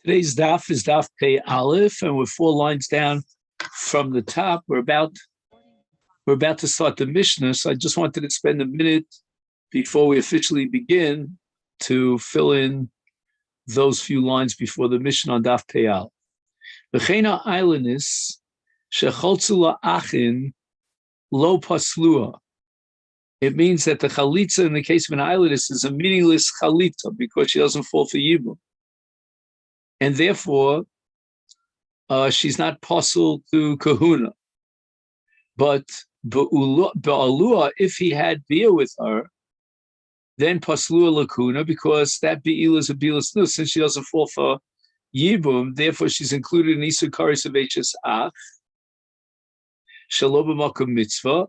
Today's daf is daf Pei Aleph, and we're 4 lines down from the top. We're about to start the Mishnah, so I just wanted to spend a minute before we officially begin to fill in those few lines before the Mishnah on daf Pei Aleph. V'cheina islandis shecholtzula achin lo paslua. It means that the chalitza in the case of an islandess is a meaningless chalitza because she doesn't fall for yibum. And therefore, she's not possible to kahuna. But ba'alua, if he had beer with her, then paslua lakuna, because that be'il is a bi'las nus, since she doesn't fall for yibum, therefore she's included in isu karis of h's ach, shelo b'makom mitzvah.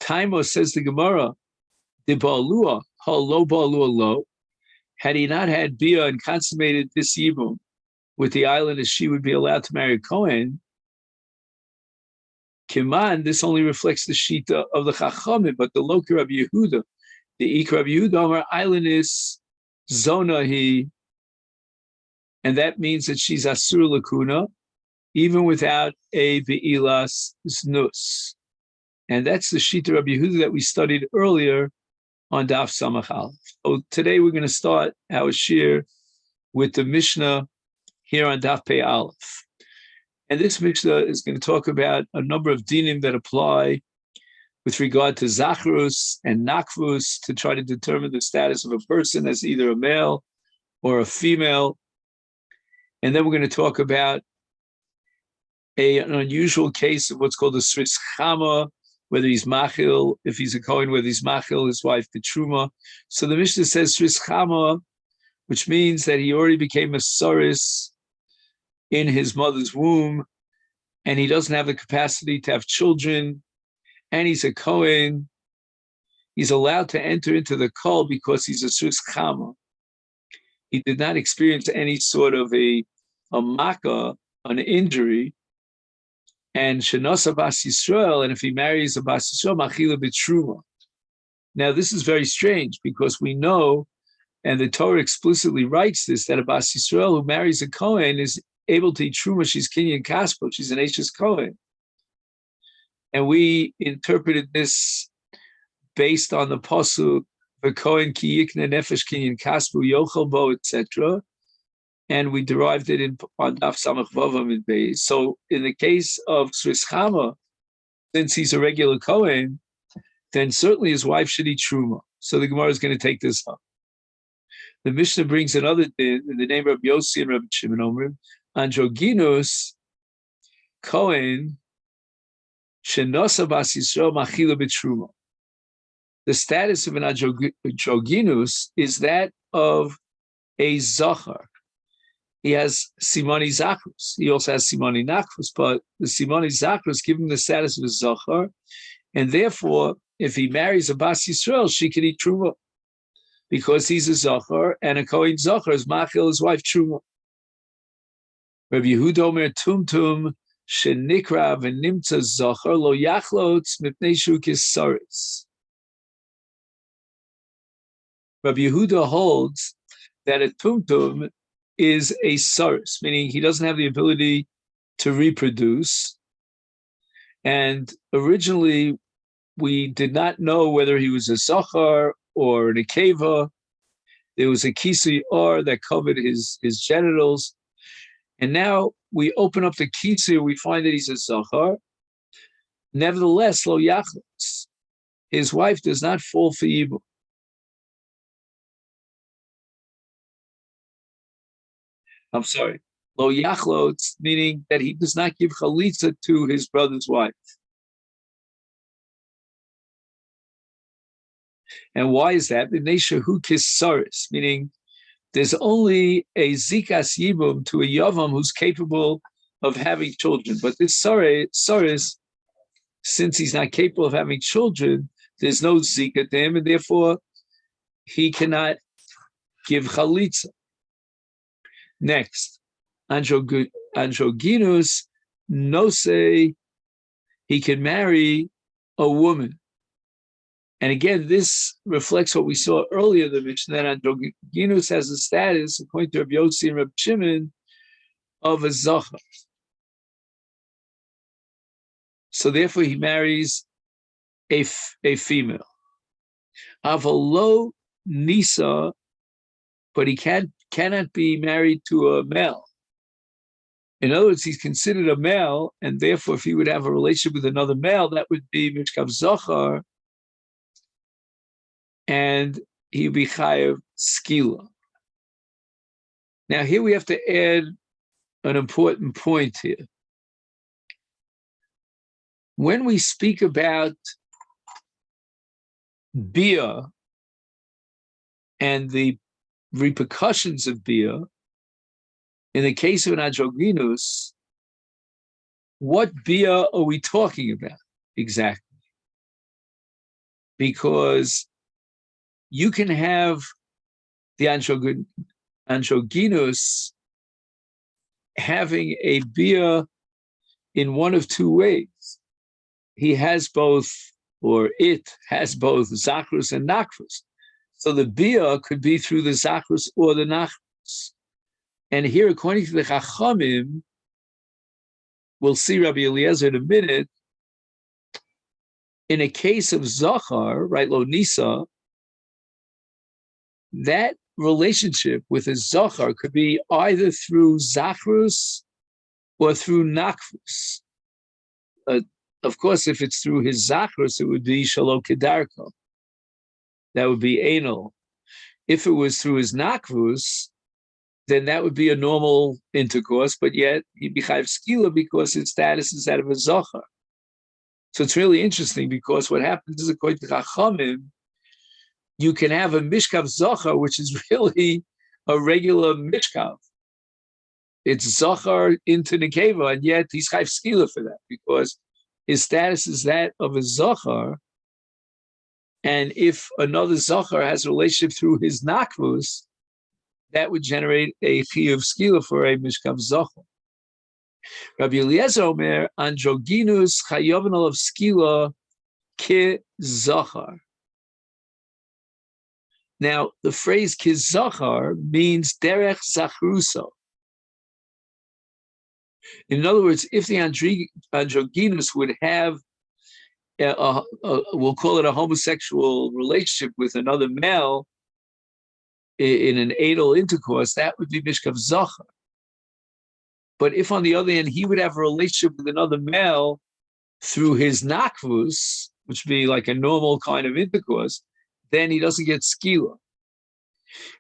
Taimo says the Gemara, the ba'alua, ha lo ba'alua lo, had he not had bia and consummated this yibum with the islandess, she would be allowed to marry a Kohen. Kiman, this only reflects the shita of the Chachamim, but the Loki Rabbi Yehuda, the Ikra Rabbi Yehuda, our islandess zona he, and that means that she's asur lakuna, even without a be'ilas znus. And that's the shita Rabbi Yehuda that we studied earlier on Daf Samach Aleph. So today we're going to start our shir with the Mishnah here on Daf Pei Aleph. And this Mishnah is going to talk about a number of dinim that apply with regard to zachrus and nakvus to try to determine the status of a person as either a male or a female. And then we're going to talk about an unusual case of what's called a sris chama, whether he's machil, if he's a Kohen, whether he's machil, his wife, Petruma. So the Mishnah says sris chama, which means that he already became a saris in his mother's womb, and he doesn't have the capacity to have children, and he's a Kohen. He's allowed to enter into the kol because he's a sris chama. He did not experience any sort of a makkah, an injury, and Shenos Bas Yisrael, and if he marries a Bas Yisrael, Machila B'Truma. Now, this is very strange because we know, and the Torah explicitly writes this, that a Bas Yisrael who marries a Kohen is able to eat Truma. She's Kinyan Kaspo, she's an Ashes Kohen. And we interpreted this based on the Pasuk, V'Kohen Ki Yikne Nefesh Kinyan Kaspo, Yochel Bo, etc., and we derived it on Daf Samach Vavam in Beis. So in the case of Sris Chama, since he's a regular Kohen, then certainly his wife should eat Truma. So the Gemara is going to take this up. The Mishnah brings another din in the name of Yossi and Rabbi Shimon Omrim, Androginus Kohen Shenosa Bas Yisrael Machila B'Truma. The status of an androginus is that of a zachar. He has Simoni Zachrus. He also has Simoni Nakhrus, but the Simoni Zachrus give him the status of a Zachar, and therefore, if he marries a Bas Yisrael, she can eat Truma, because he's a Zachar, and a Kohen Zachar is Machil, his wife, Truma. Rabbi Yehuda Omer Tumtum Shenikra V'Nimtza Zachar Lo Yachlotz Mipnei Shukis Saris. Rabbi Yehuda holds that a Tumtum is a saris, meaning he doesn't have the ability to reproduce. And originally, we did not know whether he was a zachar or an akeva. There was a kisui or that covered his genitals. And now we open up the kisui, we find that he's a zachar. Nevertheless, lo yachlotz, his wife does not fall for yibum. I'm sorry, lo yachlotz, meaning that he does not give chalitza to his brother's wife. And why is that? B'nei kis saris, meaning there's only a zikas yibum to a yavam who's capable of having children. But this saris, since he's not capable of having children, there's no zika to him, and therefore he cannot give chalitza. Next, androginus no say he can marry a woman. And again, this reflects what we saw earlier, the Mishnah, that androgynous has a status, according to Rabbi Yossi and Rabbi Shimon, of a zachar. So therefore he marries a female. Avalo nisa, but he cannot be married to a male. In other words, he's considered a male, and therefore if he would have a relationship with another male, that would be mishkav zachar, and he would be chayav skila. Now here we have to add an important point here. When we speak about bia and the repercussions of bia, in the case of an androgynous, what bia are we talking about exactly? Because you can have the androgynous having a bia in one of two ways. He has both, or it has both zachrus and nachrus. So the bia could be through the zachrus or the nachrus. And here, according to the Chachamim, we'll see Rabbi Eliezer in a minute, in a case of zachar, right, lo nisa, that relationship with a zachar could be either through zachrus or through nachrus. Of course, if it's through his zachrus, it would be shalom kedarko. That would be anal. If it was through his nachrus, then that would be a normal intercourse, but yet he'd be chayav skila because his status is that of a zachar. So it's really interesting because what happens is, according to Chachamim, you can have a mishkav zachar, which is really a regular mishkav. It's zachar into nekeva, and yet he's chayav skila for that because his status is that of a zachar. And if another zachar has a relationship through his nachrus, that would generate a chiyuv skila for a mishkav zachar. Rabbi Eliezer Omer, androgynous chayovin olav skila ke zachar. Now, the phrase ke zachar means derech zachruso. In other words, if the androgynous would have, we'll call it a homosexual relationship with another male in an anal intercourse, that would be mishkav zachar. But if, on the other hand, he would have a relationship with another male through his nachrus, which would be like a normal kind of intercourse, then he doesn't get skila.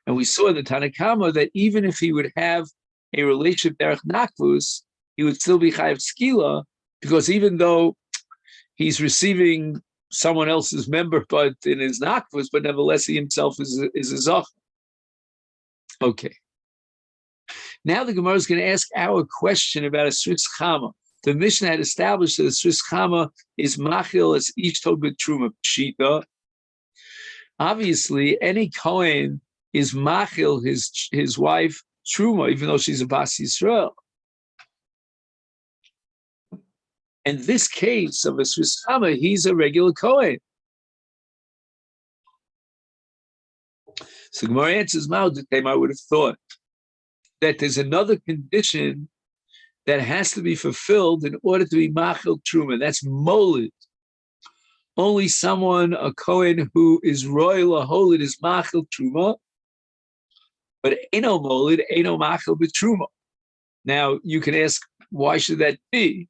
And we saw in the Tanakama that even if he would have a relationship derech nachrus, he would still be chayav skila, because even though he's receiving someone else's member, but in his nachrus, but nevertheless he himself is a zachar. Okay. Now the Gemara is going to ask our question about a sris chama. The Mishnah had established that a sris chama is machil as each tog b'truma pshita. Obviously, any kohen is machil his wife truma, even though she's a bas Yisrael. In this case of a sris chama, he's a regular kohen. So Gemara answers, I would have thought that there's another condition that has to be fulfilled in order to be machil truma. That's molid. Only someone, a kohen who is royal laholid, is machil truma, but eno molid, eno machil b'truma. Now you can ask, why should that be?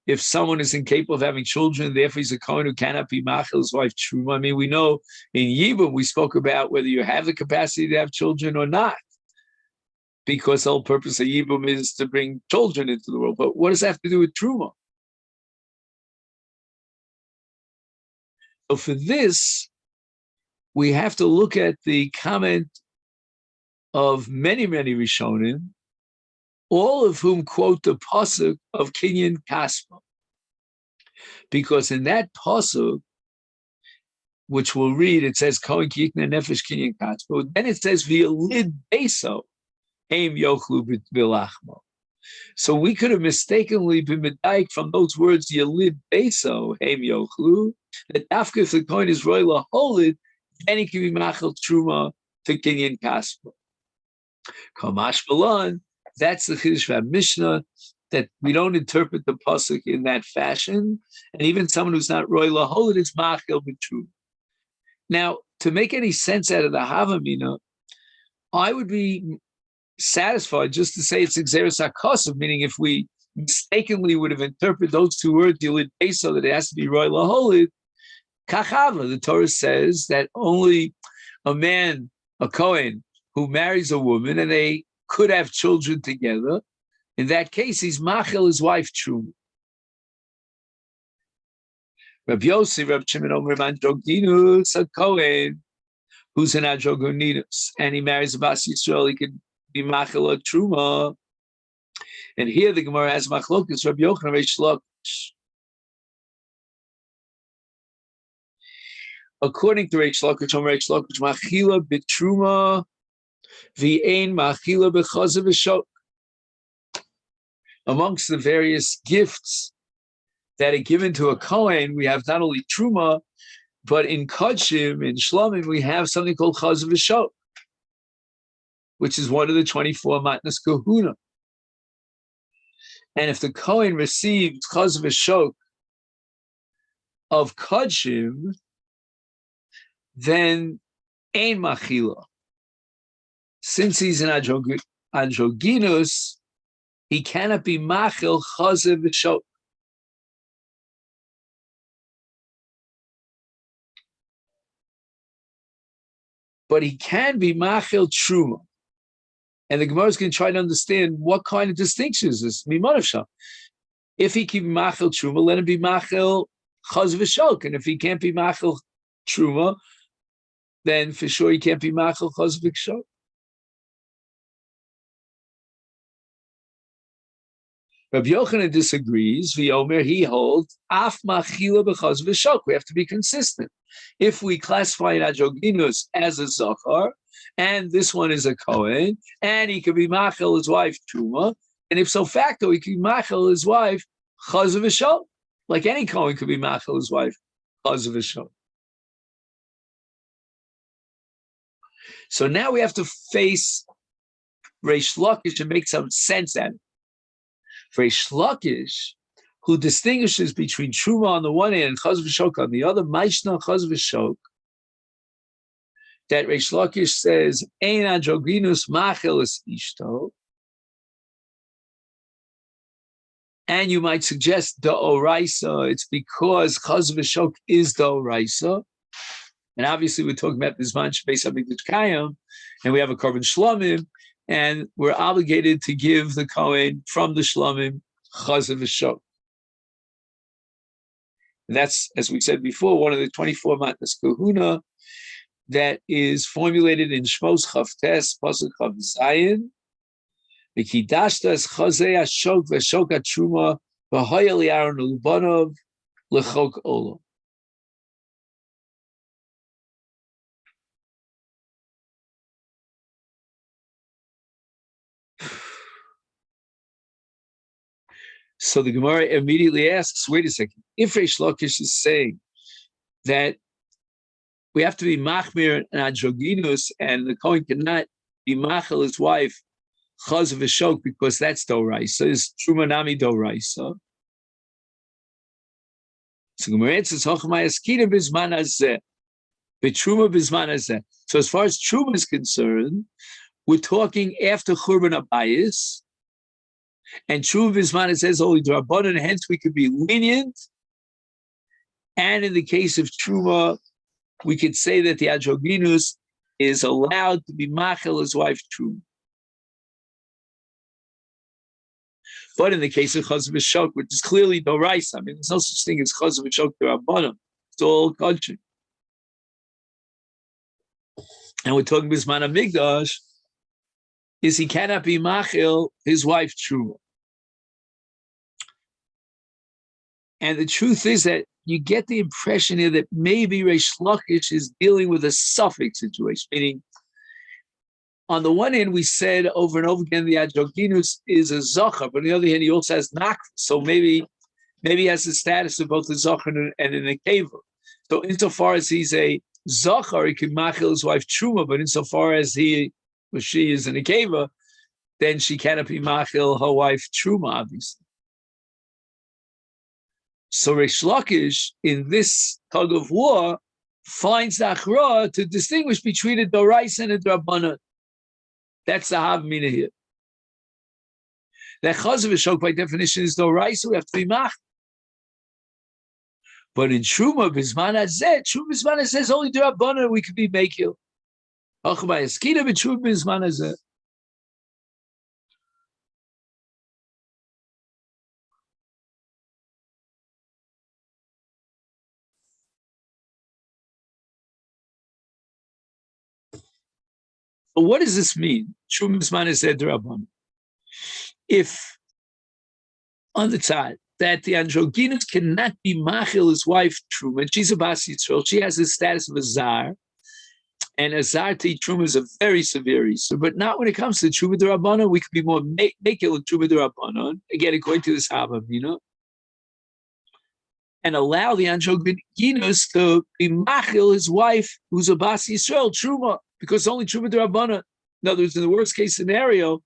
If someone is incapable of having children, therefore he's a kohen who cannot be machil his wife truma. I mean, we know in Yibum we spoke about whether you have the capacity to have children or not, because the whole purpose of Yibum is to bring children into the world. But what does that have to do with truma? So for this, we have to look at the comment of many, many Rishonim, all of whom quote the pasuk of Kinyan Kaspa. Because in that pasuk, which we'll read, it says, Kohen ki yikna nefesh Kinyan Kaspa. Then it says, V'yalid beso, heim yochlu b'lachmo. So we could have mistakenly been medaik from those words Yelid Beso, Heim Yochlu, that after if the coin is royal holid, then he can be machel truma to Kinyan Kaspa. Kamash Balan, that's the Chiddush Mishnah, that we don't interpret the pasuk in that fashion, and even someone who's not royal holid is machel b'truma. Now, to make any sense out of the Havamina, I would be satisfied just to say it's Xeris HaKosav, meaning if we mistakenly would have interpreted those two words, Yelid Beso, that it has to be Roy Laholid, Kachava, the Torah says that only a man, a Kohen, who marries a woman and they could have children together, in that case, he's Machel, his wife, Truma. Rabbi Yossi, Rabbi Shimon Omer Androginus, a Kohen, who's an Androginus, and he marries a Bas Yisrael, he could be Machel or Truma. And here the Gemara has Machlokas, Rabbi Yochanan, Reish Lakish. According to Reish Lakish, Machila b'Truma, v'ein Machila b'Chazav v'Shok. Amongst the various gifts that are given to a Kohen, we have not only Truma, but in Kodshim, in Shlomim, we have something called Chazav v'Shok, which is one of the 24 Matnas Kahuna. And if the Kohen receives Chazav v'Shok of Kodshim, then Ein Machila. Since he's an androgynous, he cannot be Machil Chazav v'Shok. But he can be Machil Truma. And the Gemara is going to try to understand what kind of distinction is this. If he can be Machil Truma, let him be Machil Chazav v'Shok. And if he can't be Machil Truma, then for sure he can't be Machil Chazav v'Shok. Rabbi Yochanan disagrees. V'yomer, he holds af machila b'chazav v'shok. We have to be consistent. If we classify an androgynous as a zachar, and this one is a kohen, and he could be machil his wife truma, and if so facto, he could be machil his wife chazav v'shok. Like any kohen could be machil his wife chazav v'shok. So now we have to face Reish Lakish and make some sense out of it. Reish Lakish, who distinguishes between Truma on the one hand and Chazav v'Shok on the other, Maishna Chazav v'Shok, that Reish Lakish says, Ein androgynous machel es ishto, and you might suggest Da'oraisa, it's because Chazav v'Shok is Da'oraisa, and obviously we're talking about this man Beis HaMikdash Kayam, and we have a Korban Shlomim, and we're obligated to give the Kohen from the Shlomim Chazav v'Shok. And that's, as we said before, one of the 24 Matnas Kahuna that is formulated in Shmos Chavtes, Pasuk Chav Zayin. V'kidashtas Chazei HaShok v'Shok HaTruma v'hoya li'Aaron u'lbanov l'chok olam. So the Gemara immediately asks, wait a second, if Reish Lakish is saying that we have to be machmir and androgynous, and the Kohen cannot be machel his wife chazav v'shok because that's doraisa, is truma nami doraisa. So Gemara answers, hochmayas bizman hazeh, b'truma bizman hazeh. So as far as truma is concerned, we're talking after Churban Abayis, and true Bisman, it says only Drabanan, and hence we could be lenient. And in the case of Truma, we could say that the androgynous is allowed to be Machel, his wife, Truma. But in the case of Chazav v'Shok, which is clearly Doraisa, I mean, there's no such thing as Chazav v'Shok Drabanan. It's all country. And we're talking Bisman Amigdash, is he cannot be Machil, his wife Truma. And the truth is that you get the impression here that maybe Reish Lakish is dealing with a suffix situation, meaning on the one hand, we said over and over again the androgynous is a zachar, but on the other hand, he also has nakva. So maybe he has the status of both a zachar and a nekeva. So insofar as he's a zachar, he can machil his wife truma, but insofar as he or she is a nekeva, then she cannot be machil her wife truma, obviously. So Reish Lakish, in this tug of war, finds the achra to distinguish between a doraisa and a drabanan. That's the havmina here. That chazav v'shok by definition is doraisa. We have to be mach. But in truma b'zman hazeh, truma b'zman hazeh is only drabanan. We could be mekil. Achbay eskina b'truma b'zman hazeh. But what does this mean? Truma b'zman hazeh drabanan. If on the side that the androgynous cannot be machil his wife truma, she's a bas Yisrael, she has the status of a zar, and a zar to truma is a very severe issue, but not when it comes to truma d'Rabbanan. We could be more mekil in truma d'Rabbanan, again according to this havamina, and allow the androgynous to be machil his wife who's a bas Yisrael truma, because only truma d'Rabbanan. In other words, in the worst case scenario,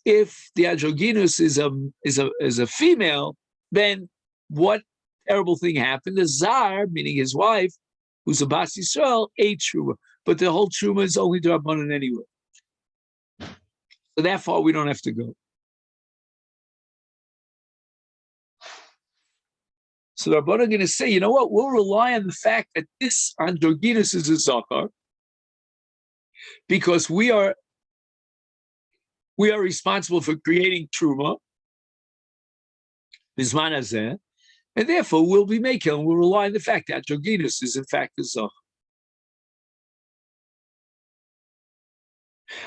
if the androgynous is a female, then what terrible thing happened? The zar, meaning his wife, who's a bas Yisrael, ate truma, but the whole truma is only d'Rabbanan anyway. So that far we don't have to go. So the Rabbanan are going to say, you know what? We'll rely on the fact that this androgynous is a zachar, because we are responsible for creating truma, bizman hazeh, and therefore we'll be making, and we'll rely on the fact that androgynous is in fact a zachar.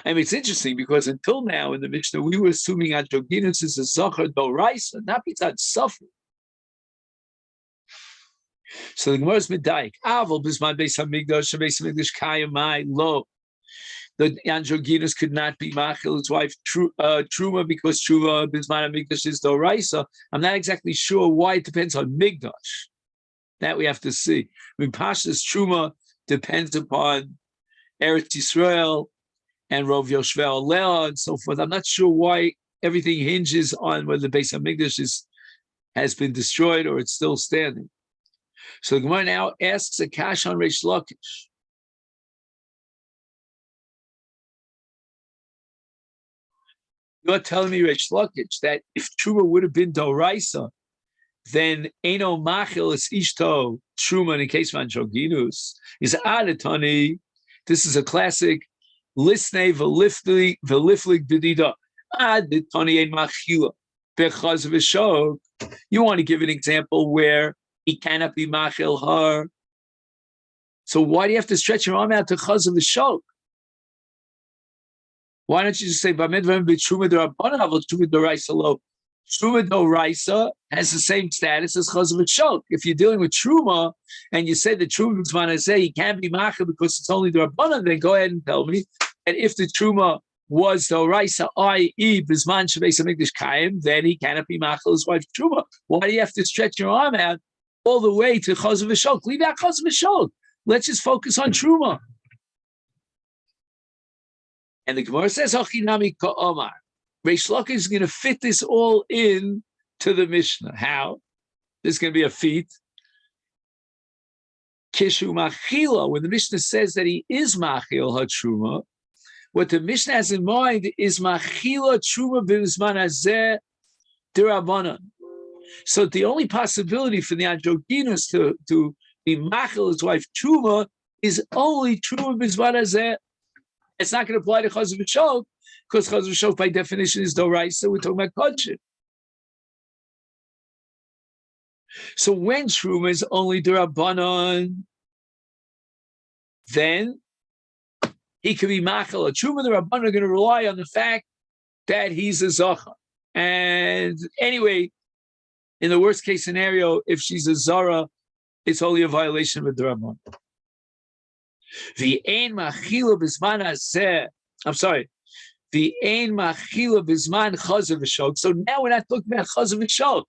I mean, it's interesting because until now in the Mishnah we were assuming androgynous is a zachar doraisa, not b'tzad suffer. So the Gemara is medayik. Aval bizman beis hamikdash kayamai lo. The androgynous could not be machil his wife truma because truma bisman hamikdash is doraisa. I'm not exactly sure why it depends on migdash. That we have to see. I mean, Pashas truma depends upon Eretz Yisrael and Rov Yoshvei Aleh and so forth. I'm not sure why everything hinges on whether the Beis Hamikdash has been destroyed or it's still standing. So the Gemara now asks a kash on Reish Lakish. You're telling me, Reish Lakish, that if truma would have been doraisa, then eno machil is ishto truma in the case of androgynous is adatani. This is a classic lisnei veliflig b'dida adatani ein machila bechaz v'shog. You want to give an example where he cannot be machil her. So why do you have to stretch your arm out to chaz v'shog? Why don't you just say Bamidvam b'truma d'Rabbanan avol truma d'oraisa lo? Truma d'oraisa has the same status as chaz v'shog. If you're dealing with truma and you say that truma b'zman hazeh he can't be machil because it's only d'Rabbanan, then go ahead and tell me that if the truma was d'oraisa, i.e. b'zman shebeis hamikdash kayim, then he cannot be machil his wife truma. Why do you have to stretch your arm out all the way to chaz v'shog? Leave out chaz v'shog. Let's just focus on truma. And the Gemara says, "Hachinami ka'omar." Reish Lakish is going to fit this all in to the Mishnah. How? There's going to be a feat. Kishu machila. When the Mishnah says that he is machil hatruma, what the Mishnah has in mind is machila truma b'zman hazeh d'Rabbanan. So the only possibility for the androgynous to be machil his wife truma is only truma b'zman hazeh. It's not going to apply to chaz v'shog because chaz v'shog by definition is doraisa. We're talking about kodshim. So when truma is only d'Rabbanan, then he could be machal. A truma d'Rabbanan are going to rely on the fact that he's a zachar. And anyway, in the worst case scenario, if she's a zara, it's only a violation of the d'Rabbanan. The ein machila b'zman hazeh I'm sorry. The ein machila bizman chazav v'shok. So now we're not talking about chazav v'shok.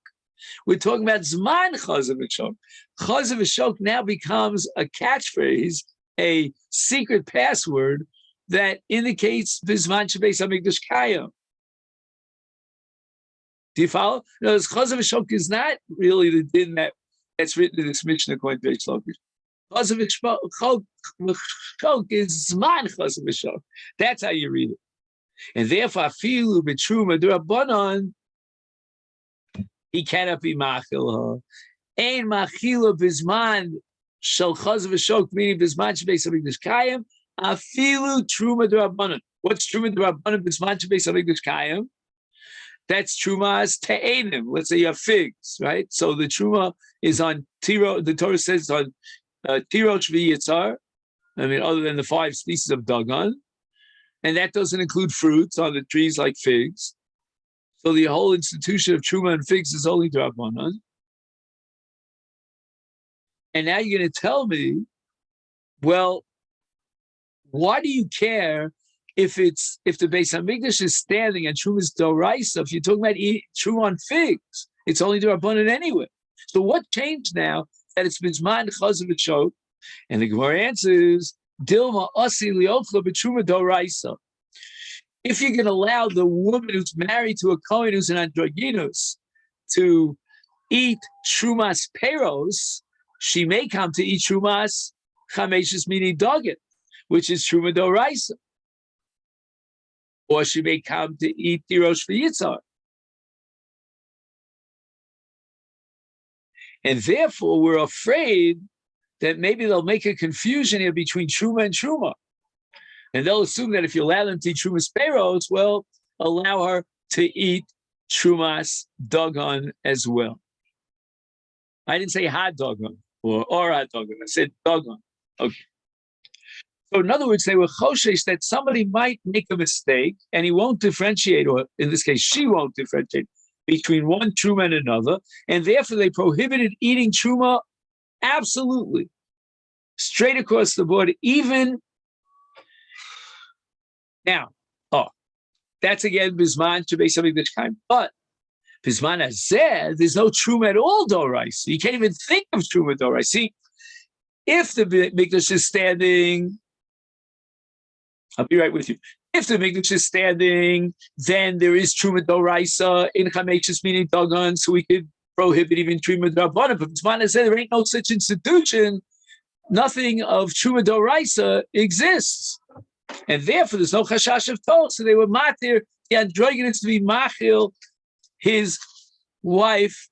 We're talking about zman chazav v'shok. Chazav v'shok now becomes a catchphrase, a secret password that indicates bizman shebeis hamikdash kayam. Do you follow? No, chazav v'shok is not really the din that's written in this Mishnah according to Reish Lakish. Chazav v'shok is zman chazav v'shok. That's how you read it. And therefore, afilu b'truma d'Rabbanan, he cannot be machil her. Ein machila bizman shel chazav v'shok, meaning bizman shebeis hamikdash kayim. Afilu truma d'Rabbanan. What's truma d'Rabbanan bizman shebeis hamikdash kayim? That's trumas te'enim. Let's say you have figs, right? So the truma is on tiro. The Torah says on tirosh v'yitzar. I mean, other than the 5 species of dagan. And that doesn't include fruits on the trees like figs. So the whole institution of truma and figs is only d'Rabbanan. And now you're going to tell me, well, why do you care if the Beis Hamikdash is standing and truma is d'oraisa? If you're talking about truma on figs, it's only d'Rabbanan anyway. So what changed now that it's bizman chazav v'shok? And the Gemara answers, Dilma asi liofla b'truma d'oraisa. If you're going to allow the woman who's married to a Kohen who's an androgynous to eat trumas peros, she may come to eat trumas chameshes meaning dogged, which is truma d'oraisa. Or she may come to eat tirosh v'yitzar. And therefore, we're afraid that maybe they'll make a confusion here between truma and truma. And they'll assume that if you allow them to eat trumas peros, well, allow her to eat trumas dagan as well. I didn't say hot dagan or hot dagan. I said dagan. Okay. So in other words, they were choshesh that somebody might make a mistake and he won't differentiate, or in this case, she won't differentiate between one truma and another. And therefore, they prohibited eating truma absolutely, straight across the board, even now. That's again bizman shebeis hamikdash kayim. But bizman hazeh, there's no truma at all d'oraisa. You can't even think of truma d'oraisa. See, if the mikdash is standing, I'll be right with you. If the mikdash is standing, then there is truma d'oraisa in chameshes meaning dagan, so we could prohibit even truma d'Rabbanan. But bizman hazeh, there ain't no such institution. Nothing of truma d'oraisa exists. And therefore, there's no chashash of tol. So they were matir the androgynous to be machil his wife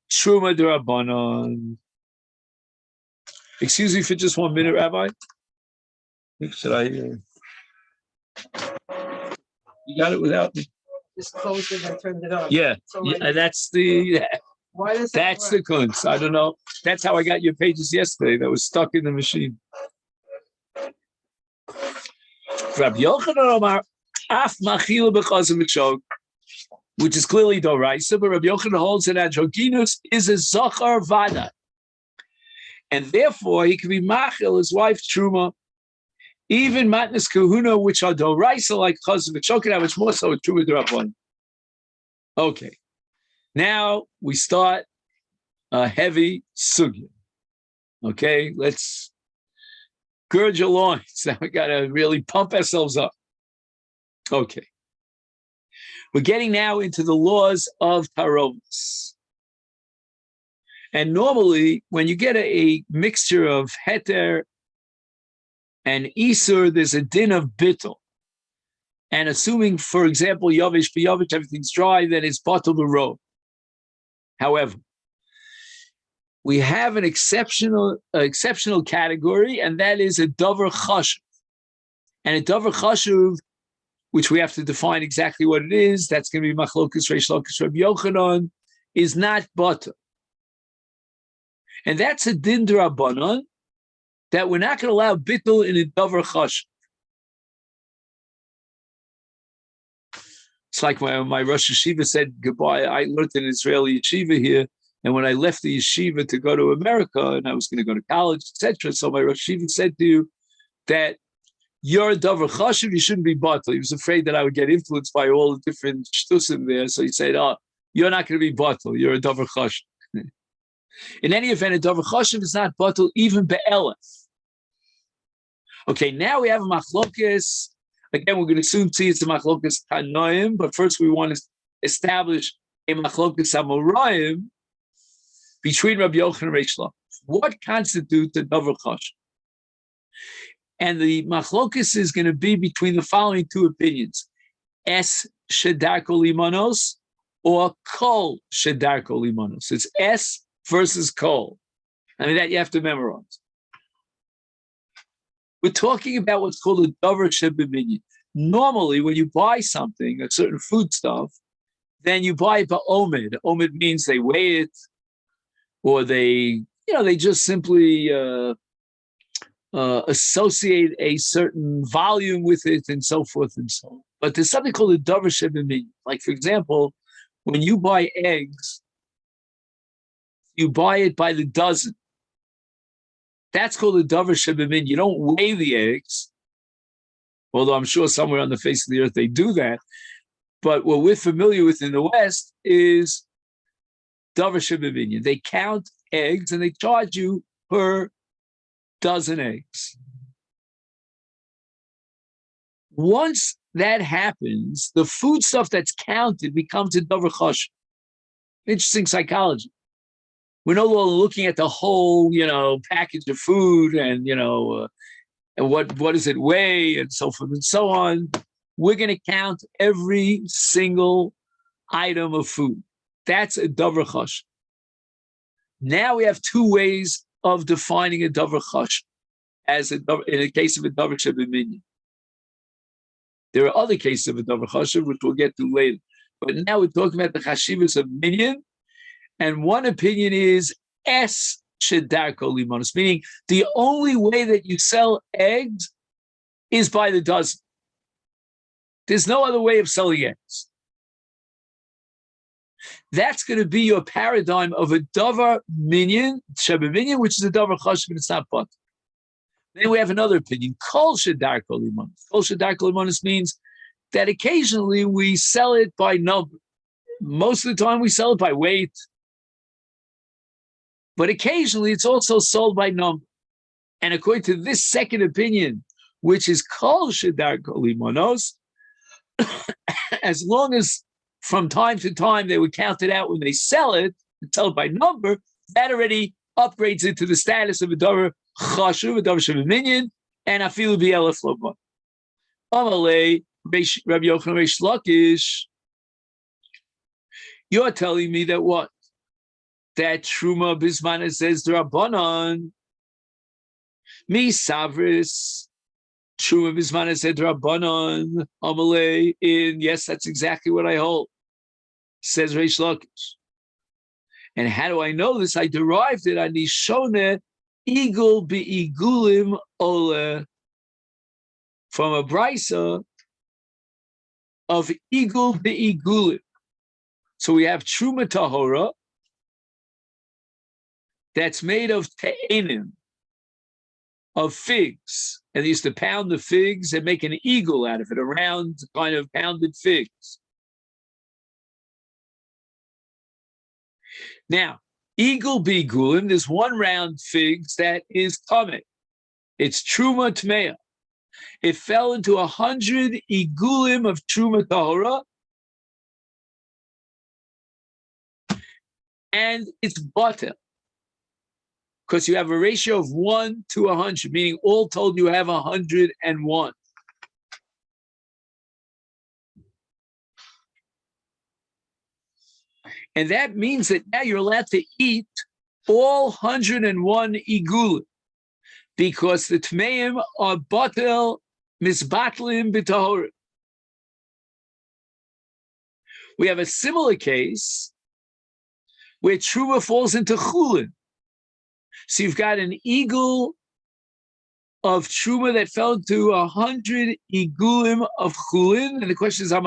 truma d'Rabbanan. Excuse me for just 1 minute, Rabbi. Should I? You got it without me. Just closed it and turned it on. Yeah, So that's the. why does That's the kunz. I don't know. That's how I got your pages yesterday. That was stuck in the machine. Rabbi Yochanan Omar, af machila b'chazav v'shok, which is clearly d'oraisa, but Rabbi Yochanan holds that androgynous is a zachar vada, and therefore he can be machil his wife truma, even matnas kahuna, which are d'oraisa like chazav v'shok, which more so truma d'Rabbanan. Okay, now we start a heavy sugya. Okay, let's gird your loins. Now we got to really pump ourselves up. Okay. We're getting now into the laws of taromas. And normally, when you get a mixture of heter and isur, there's a din of bittul. And assuming, for example, yavish b'yavish, everything's dry, then it's batel b'ro. However, we have an exceptional category, and that is a davar chashuv. And a davar chashuv, which we have to define exactly what it is, that's going to be machlokas reish lakish Rabbi Yochanan, is not butter. And that's a din d'Rabbanan, that we're not going to allow bittul in a davar chashuv. It's like when my Rosh Yeshiva said goodbye. I learned an Israeli yeshiva here. And when I left the yeshiva to go to America, and I was going to go to college, etc., so my Rosh Yeshiva said to you that you're a davar chashuv, you shouldn't be batal. He was afraid that I would get influenced by all the different shtusim there. So he said, oh, you're not going to be batal. You're a davar chashuv. In any event, a davar chashuv is not batal even be'elef. Okay, now we have a machlokes. Again, we're going to soon see it's a machlokes tanoim, but first we want to establish a machlokes amoraim between Rabbi Yochanan and Reish Lakish. What constitutes a davar chashuv? And the machlokes is going to be between the following two opinions: es shedarko limanos or kol shedarko limanos. It's es versus kol. I mean, that you have to memorize. We're talking about what's called a davar shebiminion. Normally, when you buy something, a certain foodstuff, then you buy it by omid. Omid means they weigh it, or they just simply associate a certain volume with it, and so forth and so on. But there's something called a davar shebiminion. Like, for example, when you buy eggs, you buy it by the dozen. That's called a davar shebiminion. You don't weigh the eggs, although I'm sure somewhere on the face of the earth they do that. But what we're familiar with in the West is davar shebiminion. They count eggs and they charge you per dozen eggs. Once that happens, the food stuff that's counted becomes a davar chashuv. Interesting psychology. We're no longer looking at the whole, package of food and, and what does it weigh and so forth and so on. We're going to count every single item of food. That's a davar chashuv. Now we have two ways of defining a davar chashuv in a case of a davar shebiminion. There are other cases of a davar chashuv, which we'll get to later. But now we're talking about the chashivas of minyan. And one opinion is es shedarko limanos, meaning the only way that you sell eggs is by the dozen. There's no other way of selling eggs. That's going to be your paradigm of a davar minyan, shebiminion, which is a davar chashuv, and it's not but. Then we have another opinion, kol shedarko limanos. Kol shedarko limanos means that occasionally we sell it by number. Most of the time we sell it by weight. But occasionally it's also sold by number. And according to this second opinion, which is kol shedarko limanos, as long as from time to time they would count it out when they sell it by number, that already upgrades it to the status of a davar chashuv, a davar shebiminion, and afilu b'elef lo. Amalei Rabbi Yochanan Reish Lakish, you're telling me that what? That truma bismana says drabanan, mi savris. Truma bismana said drabanan amalei. In yes, that's exactly what I hold. Says Reish Lakish. And how do I know this? I derived it on Nishone Igul Be'igulim Ole from a brisa of Igul Be'igulim. So we have Truma Tahora that's made of te'enim, of figs. And they used to pound the figs and make an eagle out of it, a round kind of pounded figs. Now, Igul Be'igulim, there's one round figs that is tameh. It's Truma Tmeah. It fell into 100 Igulim of Truma Tahora, and it's batel, because you have a ratio of 1 to 100, meaning all told you have 101. And that means that now you're allowed to eat all 101 igulim, because the tmeim are batel misbatlim b'tahorim. We have a similar case where truma falls into chulin. So you've got an eagle of truma that fell into 100 igulim of chulin, and the question is, I'm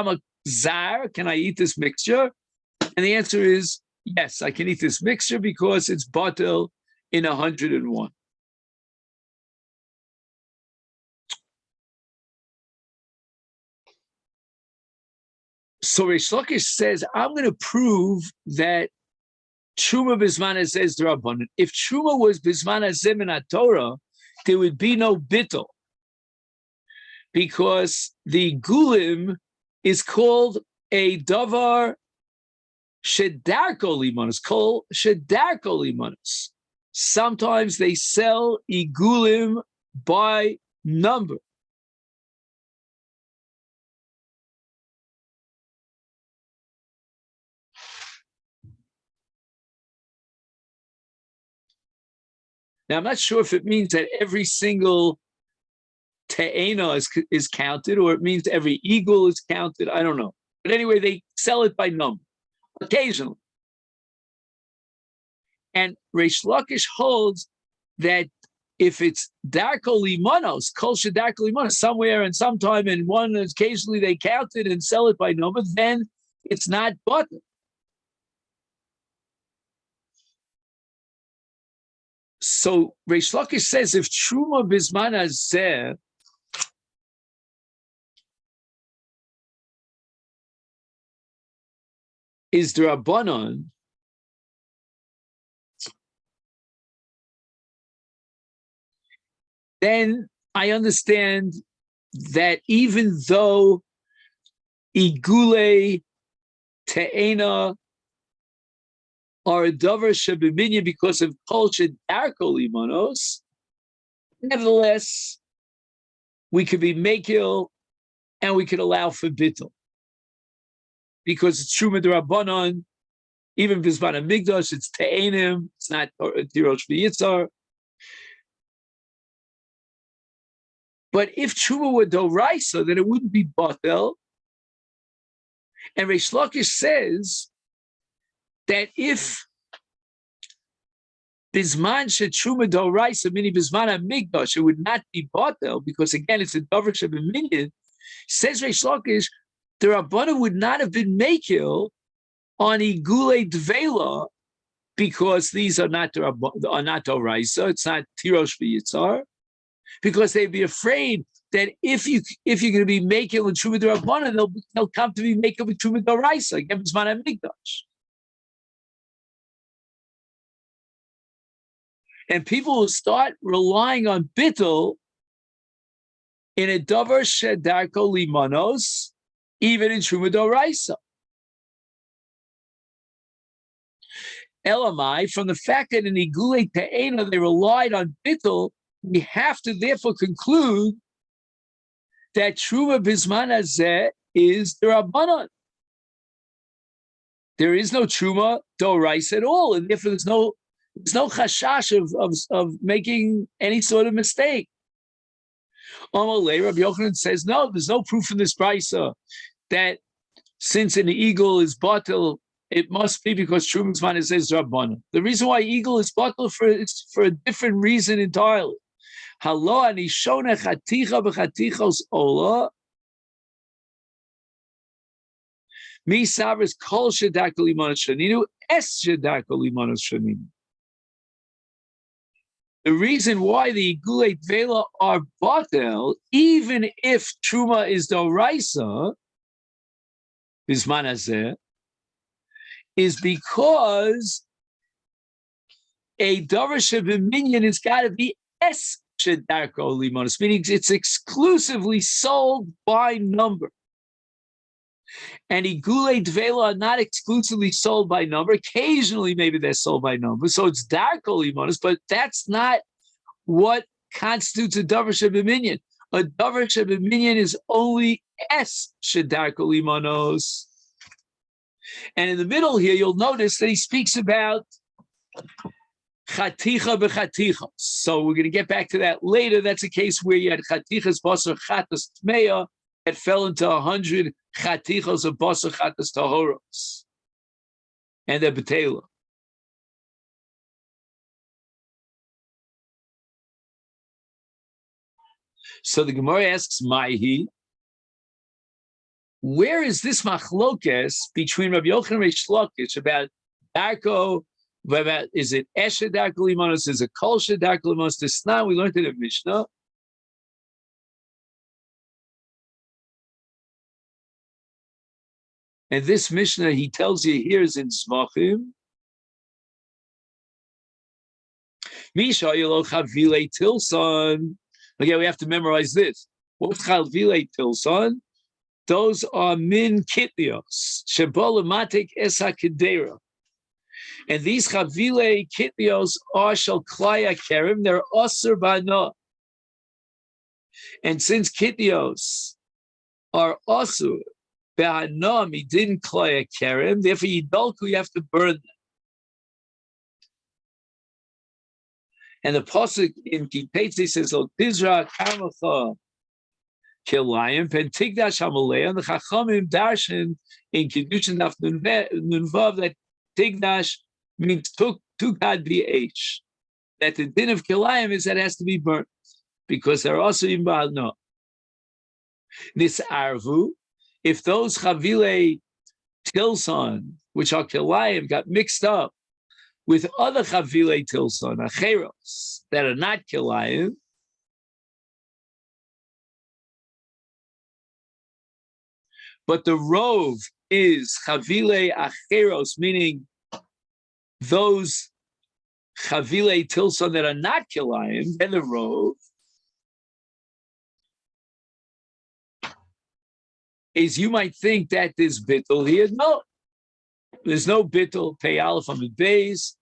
a zar, can I eat this mixture? And the answer is yes, I can eat this mixture because it's batel in 101. So Reish Lakish says, I'm going to prove that Truma Bisman Hazeh is D'Rabbanan. If Truma was Bisman Hazeh in Torah, there would be no bittul, because the gulim is called a davar shedarko limanos, called shedarko limanos. Sometimes they sell igulim by number. Now, I'm not sure if it means that every single te'ena is counted, or it means every eagle is counted. I don't know. But anyway, they sell it by number, occasionally. And Reish Lakish holds that if it's darko limanos, kol shedarko limanos, somewhere and sometime and one occasionally they count it and sell it by number, then it's not button. So Reish Lakish says if Truma Bisman Hazeh is D'Rabbanan, then I understand that even though Igule Te'ena are a davar shebeminyan because of kol shedarko limanos, nevertheless, we could be mekil and we could allow for bittul. Because it's Truma D'Rabbanan, even Bizman Hamikdash, it's Te'enim, it's not Tirosh V'Yitzar. But if Truma were Doraisa, then it wouldn't be Batel. And Reish Lakish says that if Bizman Truma Doraisa, meaning Bizman Hamikdash, it would not be Batel, because again, it's a Dover Shebeminyan. Says Reish Lakish, the Rabbanan would not have been Mekil on Igule Dvela, because these are not Doraisa, it's not Tirosh V'Yitzar, because they'd be afraid that if you're going to be Mekil and Truma D'Rabbanan, they'll come to be Mekil with Truma Doraisa, again, Bizman HaMikdash. And people will start relying on Bittul in a Dover Shedarko Limanos, even in Truma Doraisa. Elamai, from the fact that in Igule Te'ena they relied on Bittul, we have to therefore conclude that Truma Bisman Hazeh is the Rabbanan. There is no Truma Doraisa at all, and therefore there's no chashash of making any sort of mistake. Amalei, Rabbi Yochanan says, no, there's no proof in this brisa that since an eagle is batel, it must be because Truma Bisman Hazeh is Rabbanan. The reason why eagle is batel is for a different reason entirely. Halo anishona chaticha b'chatichos ola. Mi savers kol shedako limanos shaninu es shedako limanos shaninu. The reason why the Igule Tvela are batel, even if Truma is Doraisa, Bisman Hazeh, is because a Davar Shebeminyan has got to be Es Shedarko Limanos, meaning it's exclusively sold by number. And Igule Dvela are not exclusively sold by number. Occasionally, maybe they're sold by number. So it's Darko Limanos, but that's not what constitutes a Davar Shebeminyan. A Davar Shebeminyan is only Es Shedarko Limanos. And in the middle here, you'll notice that he speaks about Chaticha b'chaticha. So we're going to get back to that later. That's a case where you had Chatichas Basar Chatas Tmeya that fell into 100 Chatichos of Basar Chatas Tahoros. And they're Betela. So the Gemara asks, Maihi, where is this machlokes between Rabbi Yochanan and Reish Lakish about Darko, about is it Eshe Darko Limanos, is it Kol She Darko Limanos? This now we learned in the Mishnah. And this Mishnah, he tells you here is in Zvachim. Misha Yelo Chavile Tilson. Again, we have to memorize this. What's Chavile Tilson? Those are min kitnios. Shebolamatik esa kedera. And these Chavile kitnios are shal klaya kerim. They're osir bana. And since kitnios are osir ba'anam, he didn't klaya kerim. Therefore, yidalku, you have to burn them. And the pasuk in Kitezi says, "Lo tizra karmacha kilayim pentigdash hamalei." And the Chachamim darshan in Kiddushin Daf Nunvav that tigdash means tukad bh. That the din of kilayim is that it has to be burnt because they're also in ba'al no. This arvu, if those chavile tilson, which are kilayim, got mixed up with other chavile tilson, acheros, that are not kilayim, but the rove is chavile acheros, meaning those chavile tilson that are not kilayim, and the rove is, you might think that there's bittul here. No, there's no bittul. Pei aleph amid beis.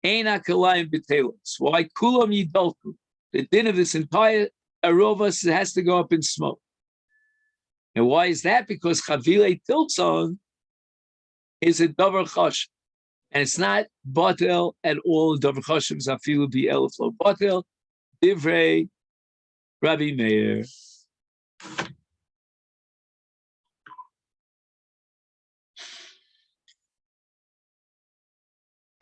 Eina kalayim b'telos. Why kulam yidalku? The din of this entire arovas has to go up in smoke. And why is that? Because chavile tilson is a davar chashiv, and it's not batel at all. Davar chashiv is afilu bi elef lo batel. Divrei Rabbi Meir.